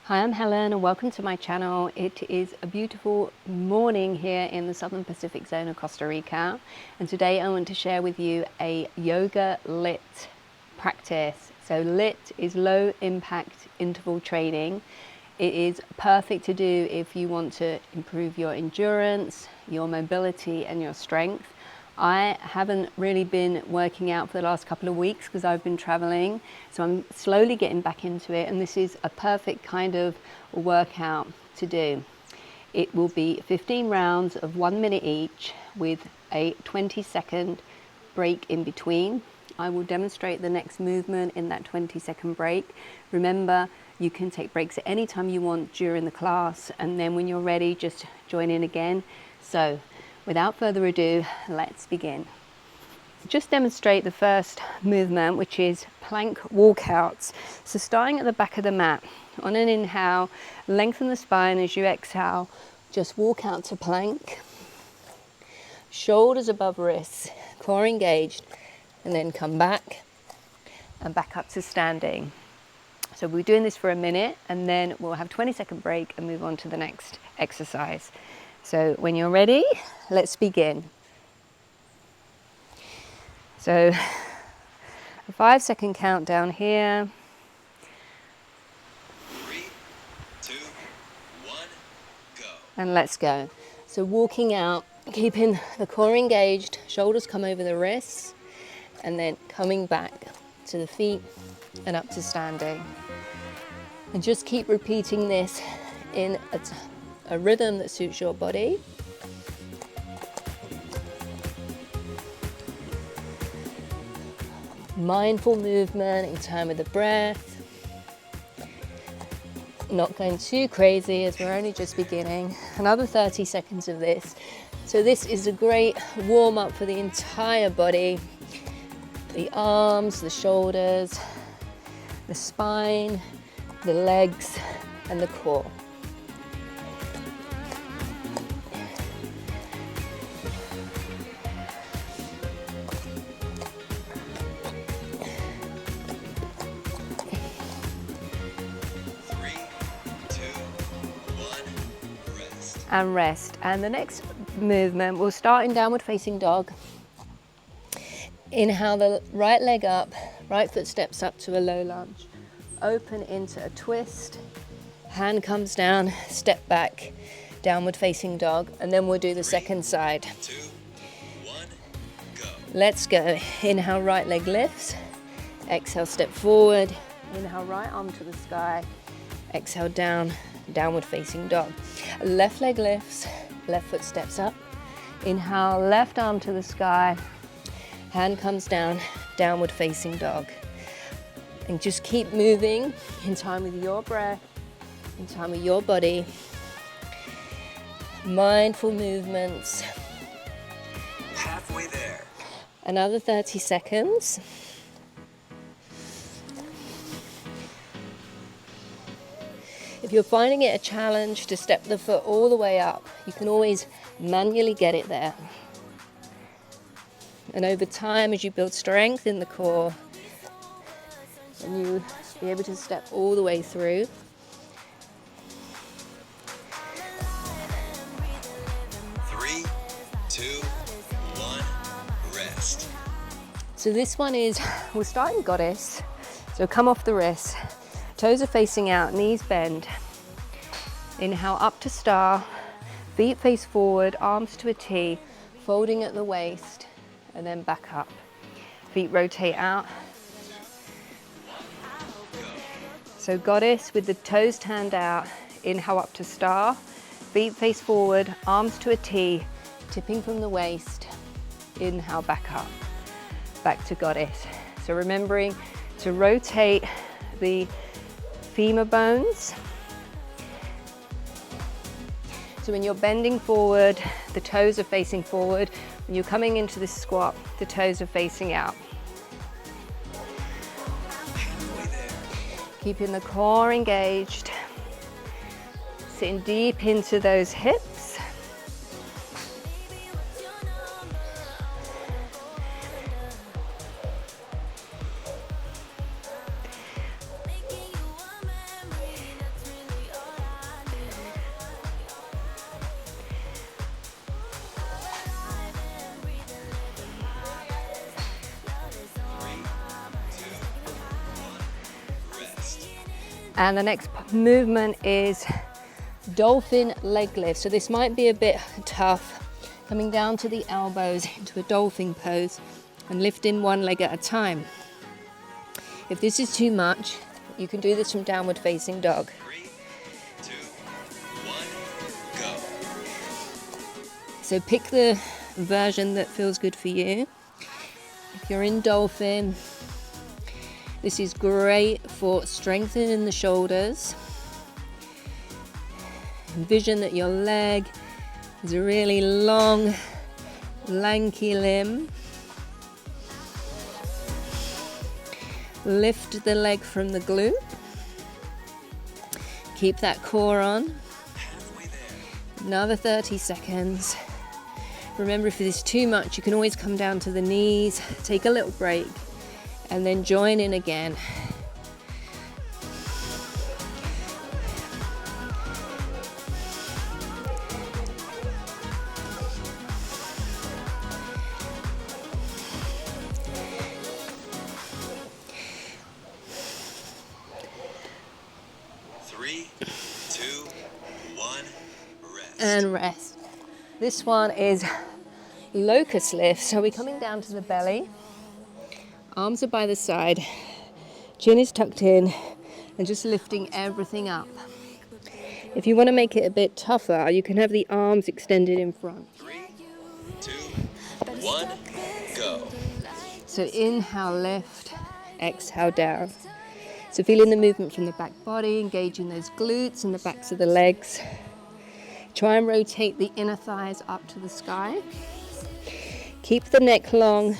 Hi, I'm Helen and welcome to my channel. It is a beautiful morning here in the Southern Pacific zone of Costa Rica, and today I want to share with you a yoga LIIT practice. So LIIT is low impact interval training. It is perfect to do if you want to improve your endurance, your mobility and your strength. I haven't really been working out for the last couple of weeks because I've been traveling, so I'm slowly getting back into it, and this is a perfect kind of workout to do. It will be 15 rounds of 1 minute each with a 20-second break in between. I will demonstrate the next movement in that 20-second break. Remember, you can take breaks at any time you want during the class, and then when you're ready, just join in again. So without further ado, let's begin. Just demonstrate the first movement, which is plank walkouts. So starting at the back of the mat, on an inhale, lengthen the spine. As you exhale, just walk out to plank. Shoulders above wrists, core engaged, and then come back and back up to standing. So we're doing this for a minute, and then we'll have a 20-second break and move on to the next exercise. So when you're ready, let's begin. So a 5-second countdown here. 3, 2, 1, go. And let's go. So walking out, keeping the core engaged, shoulders come over the wrists, and then coming back to the feet and up to standing. And just keep repeating this in a rhythm that suits your body. Mindful movement in time with the breath. Not going too crazy as we're only just beginning. Another 30 seconds of this. So this is a great warm up for the entire body. The arms, the shoulders, the spine, the legs, and the core. And rest. And the next movement, we'll start in downward facing dog. Inhale the right leg up, right foot steps up to a low lunge. Open into a twist, hand comes down, step back, downward facing dog, and then we'll do the second side. 2, 1, go. Let's go. Inhale, right leg lifts. Exhale, step forward. Inhale, right arm to the sky. Exhale, down, downward facing dog. Left leg lifts, left foot steps up. Inhale, left arm to the sky. Hand comes down, downward facing dog. And just keep moving in time with your breath, in time with your body. Mindful movements. Halfway there. Another 30 seconds. If you're finding it a challenge to step the foot all the way up, you can always manually get it there. And over time, as you build strength in the core, and you be able to step all the way through. Three, 2, 1, rest. So this one is, we'll start in goddess. So come off the wrist, toes are facing out, knees bend. Inhale up to star, feet face forward, arms to a T, folding at the waist, and then back up. Feet rotate out. So goddess with the toes turned out, inhale up to star, feet face forward, arms to a T, tipping from the waist, inhale back up, back to goddess. So remembering to rotate the femur bones. So when you're bending forward, the toes are facing forward. When you're coming into this squat, the toes are facing out. Keeping the core engaged, sitting deep into those hips. And the next movement is dolphin leg lift. So this might be a bit tough, coming down to the elbows into a dolphin pose and lifting one leg at a time. If this is too much, you can do this from downward facing dog. 3, 2, 1, go. So pick the version that feels good for you. If you're in dolphin, this is great for strengthening the shoulders. Envision that your leg is a really long, lanky limb. Lift the leg from the glute. Keep that core on. Halfway there. Another 30 seconds. Remember, if it's too much, you can always come down to the knees, take a little break, and then join in again. Three, 2, 1, rest. And rest. This one is locust lift. So we're coming down to the belly. Arms are by the side. Chin is tucked in and just lifting everything up. If you want to make it a bit tougher, you can have the arms extended in front. 3, 2, 1, go. So inhale, lift, exhale, down. So feeling the movement from the back body, engaging those glutes and the backs of the legs. Try and rotate the inner thighs up to the sky. Keep the neck long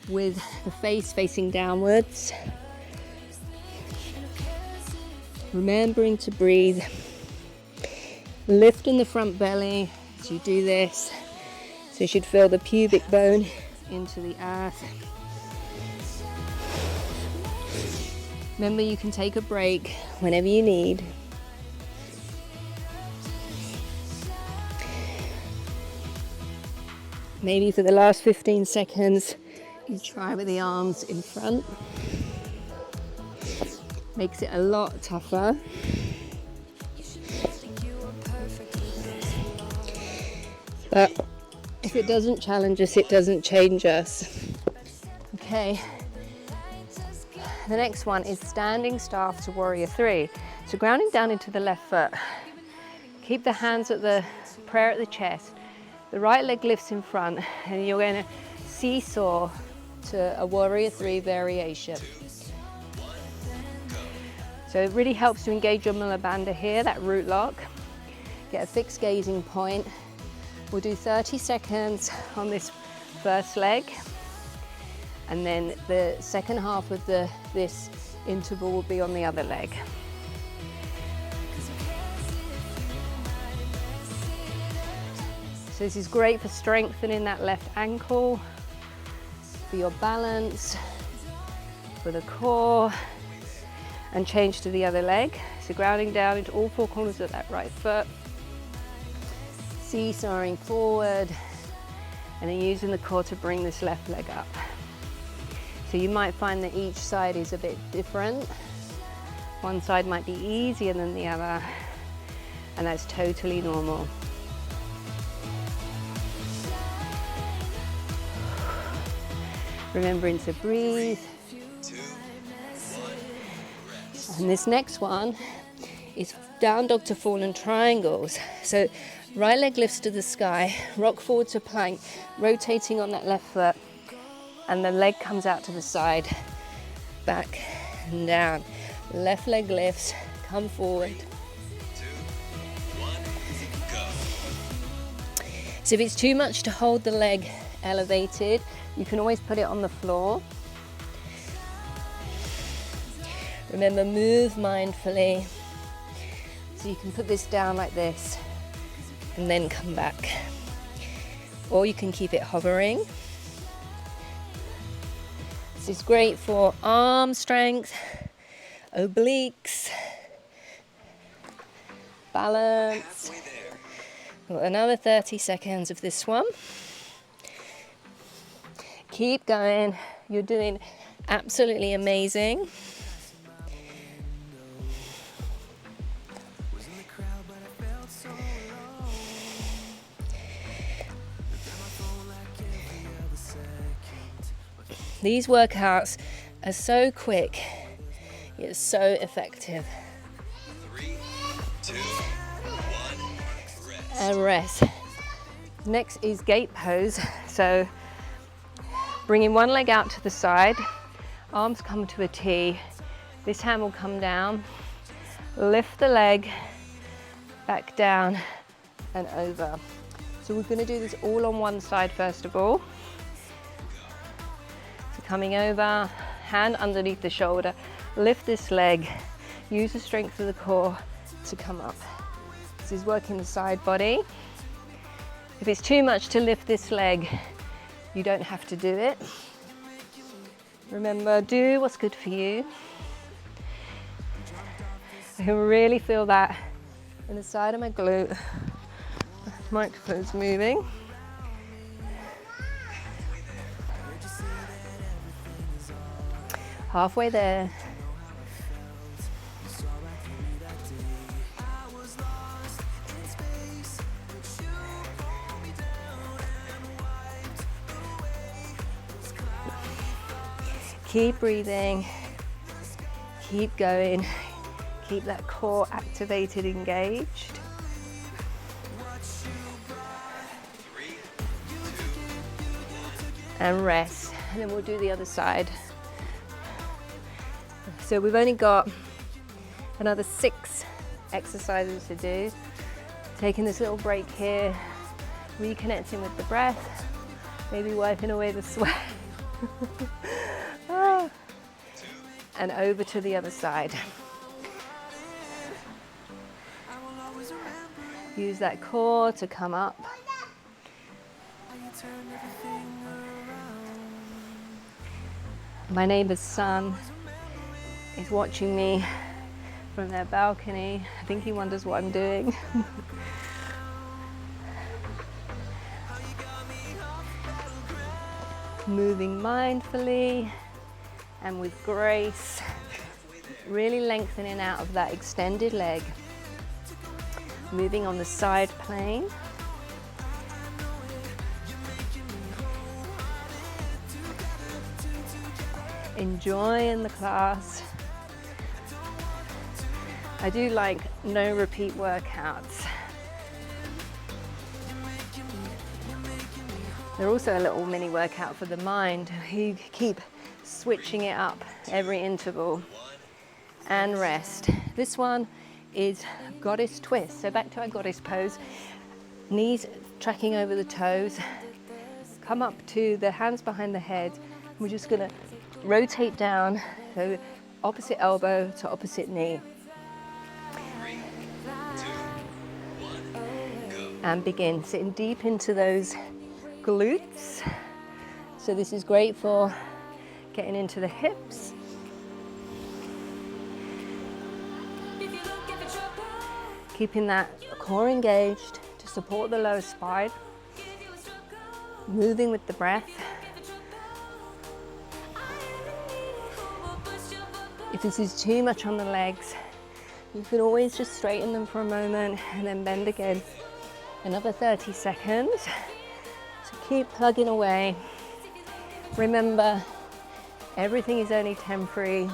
with the face facing downwards. Remembering to breathe. Lift in the front belly as you do this. So you should feel the pubic bone into the earth. Remember, you can take a break whenever you need. Maybe for the last 15 seconds, you try with the arms in front. Makes it a lot tougher. But if it doesn't challenge us, it doesn't change us. Okay. The next one is standing staff to warrior 3. So grounding down into the left foot. Keep the hands at the prayer at the chest. The right leg lifts in front, and you're going to seesaw to a warrior 3 variation. So it really helps to engage your Mula Bandha here, that root lock. Get a fixed gazing point. We'll do 30 seconds on this first leg. And then the second half of this interval will be on the other leg. So this is great for strengthening that left ankle, for your balance, for the core, and change to the other leg. So grounding down into all 4 corners of that right foot, seesawing forward, and then using the core to bring this left leg up. So you might find that each side is a bit different. One side might be easier than the other, and that's totally normal. Remembering to breathe. 2, 1, rest. And this next one is down dog to fallen triangles. So right leg lifts to the sky, rock forward to plank, rotating on that left foot, and the leg comes out to the side, back and down. Left leg lifts, come forward. 2, 1, go. So if it's too much to hold the leg elevated, you can always put it on the floor. Remember, move mindfully. So you can put this down like this and then come back. Or you can keep it hovering. This is great for arm strength, obliques, balance. Halfway there. Got another 30 seconds of this one. Keep going. You're doing absolutely amazing. These workouts are so quick, yet so effective. 3, 2, 1, rest. And rest. Next is gate pose. So bringing one leg out to the side, arms come to a T. This hand will come down, lift the leg, back down and over. So we're going to do this all on one side first of all. So coming over, hand underneath the shoulder, lift this leg, use the strength of the core to come up. This is working the side body. If it's too much to lift this leg, you don't have to do it. Remember, do what's good for you. I can really feel that in the side of my glute. Microphone's moving. Halfway there. Keep breathing, keep going, keep that core activated, engaged. 3, 2, 1. And rest, and then we'll do the other side. So we've only got another 6 exercises to do. Taking this little break here, reconnecting with the breath, maybe wiping away the sweat. And over to the other side. Use that core to come up. My neighbour's son is watching me from their balcony. I think he wonders what I'm doing. Moving mindfully and with grace, really lengthening out of that extended leg. Moving on the side plane. Enjoying the class. I do like no repeat workouts. They're also a little mini workout for the mind. You keep switching it up every interval. And rest. This one is goddess twist. So back to our goddess pose. Knees tracking over the toes. Come up to the hands behind the head. We're just gonna rotate down, so opposite elbow to opposite knee. 3, 2, 1, go. And begin sitting deep into those glutes. So this is great for getting into the hips. Keeping that core engaged to support the lower spine. Moving with the breath. If this is too much on the legs, you can always just straighten them for a moment and then bend again. Another 30 seconds. So keep plugging away. Remember, everything is only temporary.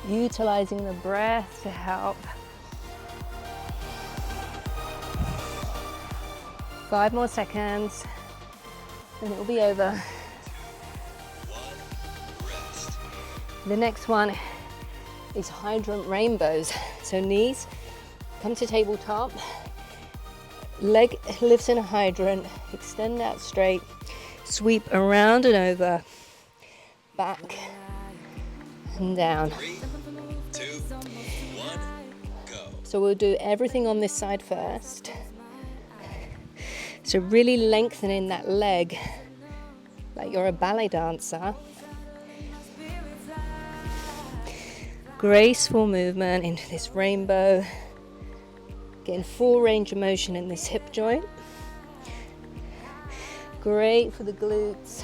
Utilizing the breath to help. 5 more seconds, and it will be over. 1, rest. The next one is hydrant rainbows. So knees come to tabletop, leg lifts in a hydrant, extend out straight, sweep around and over, back and down. 3, 2, 1, go. So we'll do everything on this side first. So really lengthening that leg like you're a ballet dancer. Graceful movement into this rainbow. Getting full range of motion in this hip joint. Great for the glutes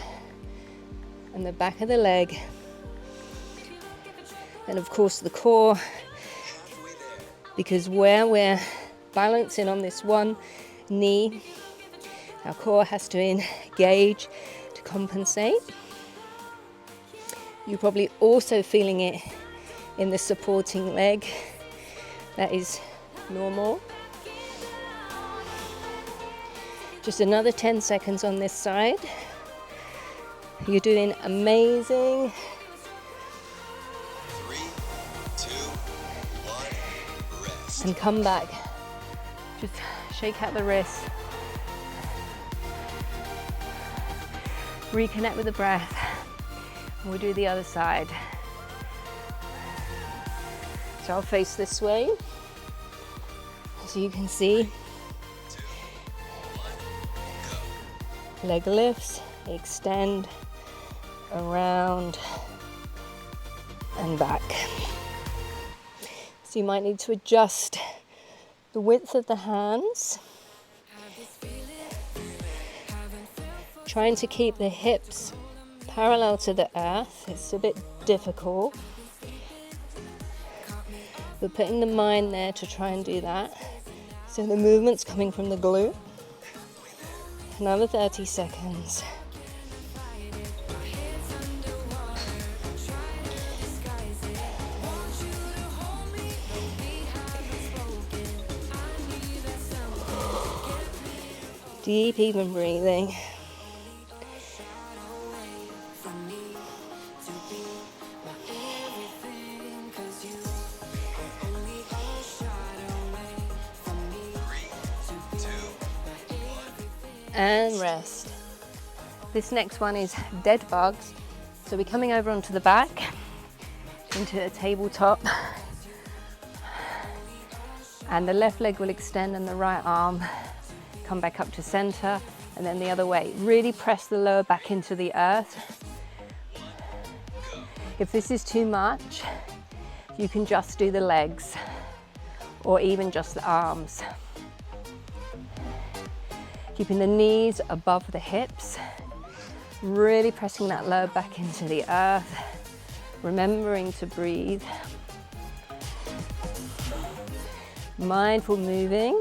and the back of the leg. And of course the core. because where we're balancing on this one knee, our core has to engage to compensate. You're probably also feeling it in the supporting leg. That is normal. Just another 10 seconds on this side. You're doing amazing. 3, 2, 1, rest. And come back. Just shake out the wrists. Reconnect with the breath. And we'll do the other side. So I'll face this way, so you can see. 2, 1, go. Leg lifts, extend, around, and back. So you might need to adjust the width of the hands. Trying to keep the hips parallel to the earth. It's a bit difficult, but putting the mind there to try and do that. So the movement's coming from the glute. Another 30 seconds. Deep even breathing. And rest. This next one is dead bugs. So we're coming over onto the back, into a tabletop. And the left leg will extend and the right arm come back up to center, and then the other way. Really press the lower back into the earth. If this is too much, you can just do the legs or even just the arms. Keeping the knees above the hips, really pressing that lower back into the earth, remembering to breathe. Mindful moving.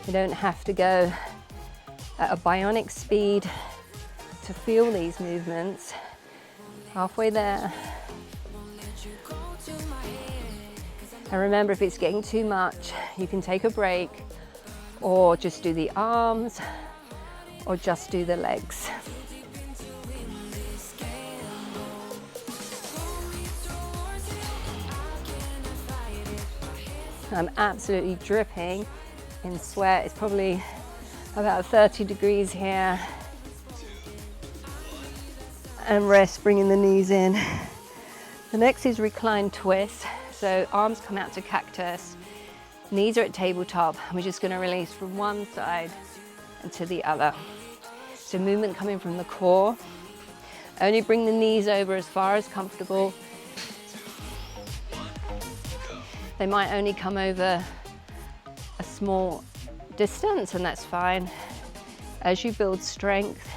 You don't have to go at a bionic speed to feel these movements. Halfway there. And remember, if it's getting too much, you can take a break or just do the arms or just do the legs. I'm absolutely dripping in sweat. It's probably about 30 degrees here. And rest, bringing the knees in. The next is reclined twist. So arms come out to cactus, knees are at tabletop, and we're just going to release from one side and to the other. So movement coming from the core. Only bring the knees over as far as comfortable. They might only come over a small distance, and that's fine. As you build strength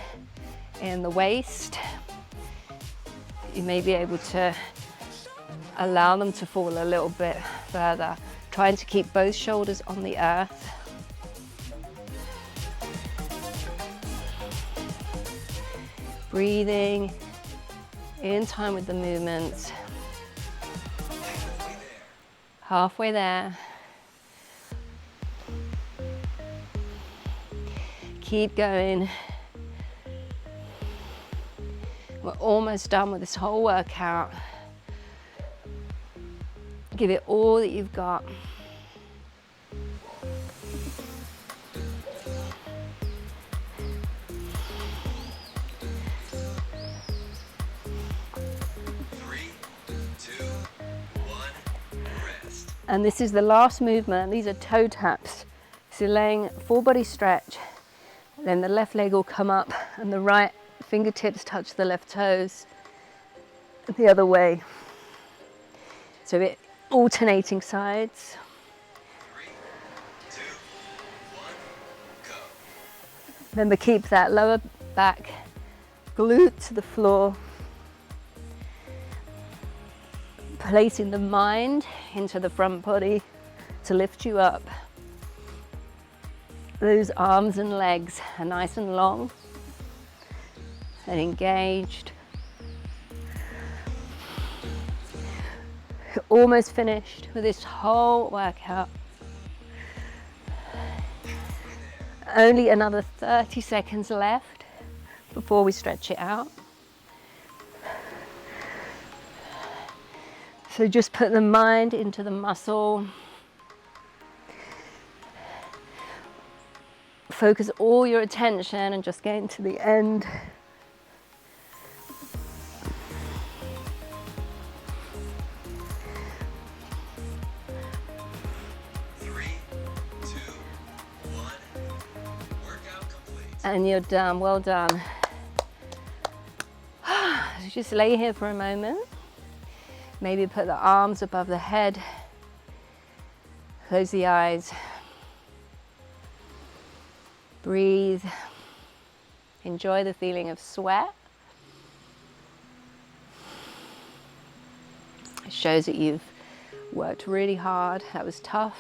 in the waist, you may be able to allow them to fall a little bit further, trying to keep both shoulders on the earth. Breathing in time with the movements. Halfway there. Keep going. We're almost done with this whole workout. Give it all that you've got. And this is the last movement. These are toe taps. So laying full body stretch, then the left leg will come up and the right fingertips touch the left toes the other way. So it alternating sides. 3, 2, 1, go. Remember, keep that lower back glute to the floor. placing the mind into the front body to lift you up. Those arms and legs are nice and long and engaged. You're almost finished with this whole workout. Only another 30 seconds left before we stretch it out. So just put the mind into the muscle. Focus all your attention and just getting to the end. And you're done. Well done. Just lay here for a moment. Maybe put the arms above the head. Close the eyes. Breathe. Enjoy the feeling of sweat. It shows that you've worked really hard. That was tough.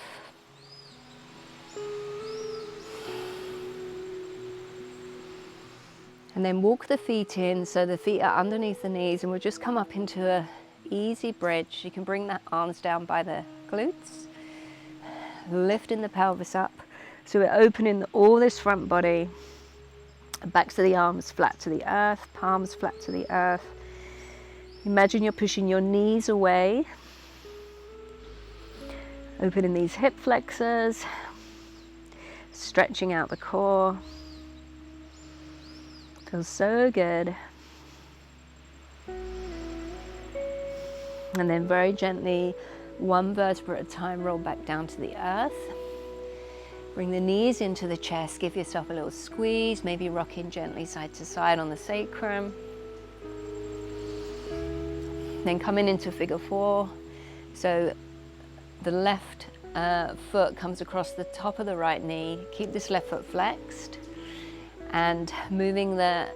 And then walk the feet in so the feet are underneath the knees, and we'll just come up into a easy bridge. You can bring the arms down by the glutes, lifting the pelvis up. So we're opening all this front body, backs of the arms flat to the earth, palms flat to the earth. Imagine you're pushing your knees away, opening these hip flexors, stretching out the core. Feels so good. And then very gently, one vertebra at a time, roll back down to the earth. Bring the knees into the chest, give yourself a little squeeze, maybe rocking gently side to side on the sacrum. Then coming into figure 4. So the left foot comes across the top of the right knee. Keep this left foot flexed. And moving the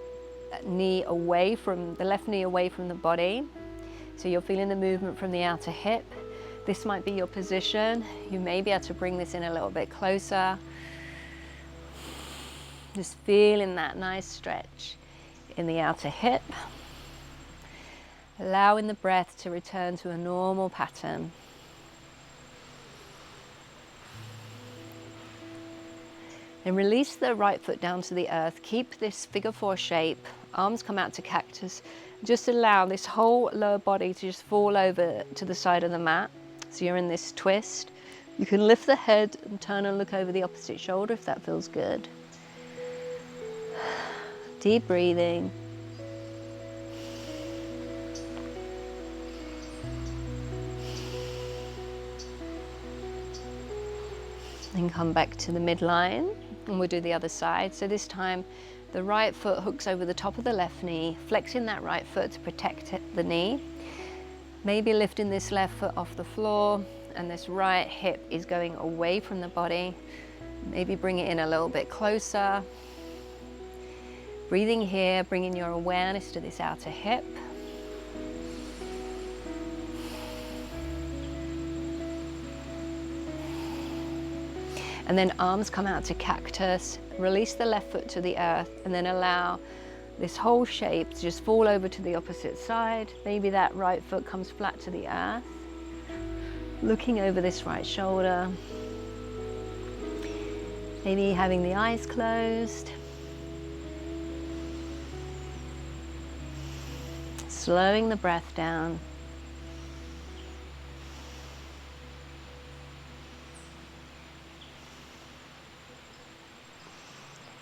left knee away from the body. So you're feeling the movement from the outer hip. This might be your position. You may be able to bring this in a little bit closer. Just feeling that nice stretch in the outer hip. Allowing the breath to return to a normal pattern. Then release the right foot down to the earth. Keep this figure 4 shape. Arms come out to cactus. Just allow this whole lower body to just fall over to the side of the mat. So you're in this twist. You can lift the head and turn and look over the opposite shoulder if that feels good. Deep breathing. Then come back to the midline. And we'll do the other side. So this time the right foot hooks over the top of the left knee, flexing that right foot to protect the knee. Maybe lifting this left foot off the floor, and this right hip is going away from the body. Maybe bring it in a little bit closer. Breathing here, bringing your awareness to this outer hip. And then arms come out to cactus, release the left foot to the earth, and then allow this whole shape to just fall over to the opposite side. Maybe that right foot comes flat to the earth. Looking over this right shoulder. Maybe having the eyes closed. Slowing the breath down.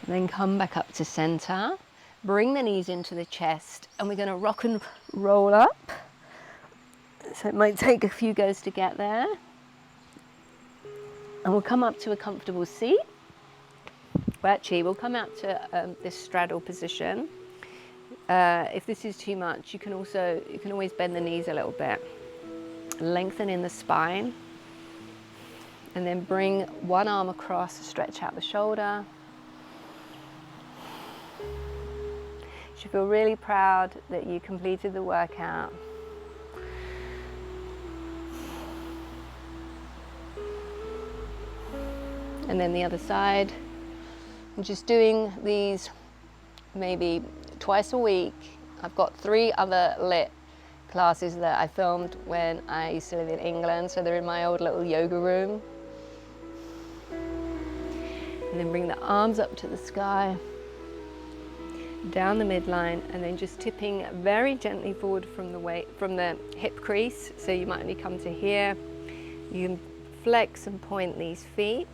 Then come back up to center, bring the knees into the chest, and we're going to rock and roll up. So it might take a few goes to get there. And we'll come up to a comfortable seat. Well, actually, we'll come out to this straddle position. If this is too much, you can always bend the knees a little bit. Lengthen in the spine. And then bring one arm across, stretch out the shoulder. You should feel really proud that you completed the workout. And then the other side. I'm just doing these maybe twice a week. I've got 3 other LIIT classes that I filmed when I used to live in England, so they're in my old little yoga room. And then bring the arms up to the sky, down the midline, and then just tipping very gently forward from the hip crease. So you might only come to here. You can flex and point these feet,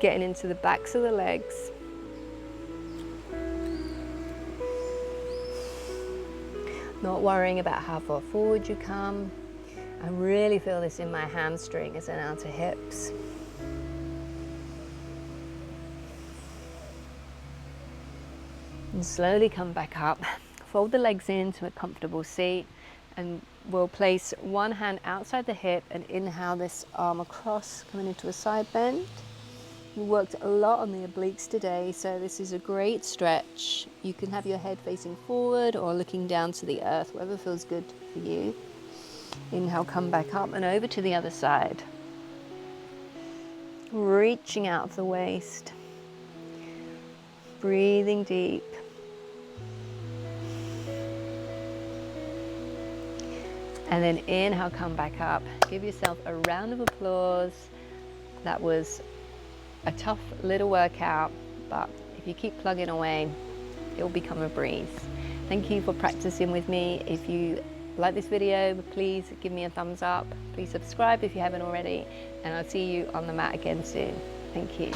getting into the backs of the legs. Not worrying about how far forward you come. I really feel this in my hamstring as an outer hips. And slowly come back up. Fold the legs into a comfortable seat, and we'll place one hand outside the hip and inhale this arm across, coming into a side bend. We worked a lot on the obliques today, so this is a great stretch. You can have your head facing forward or looking down to the earth, whatever feels good for you. Inhale, come back up and over to the other side. Reaching out of the waist. Breathing deep. And then inhale, come back up. Give yourself a round of applause. That was a tough little workout, but if you keep plugging away, it'll become a breeze. Thank you for practicing with me. If you like this video, please give me a thumbs up. Please subscribe if you haven't already, and I'll see you on the mat again soon. Thank you.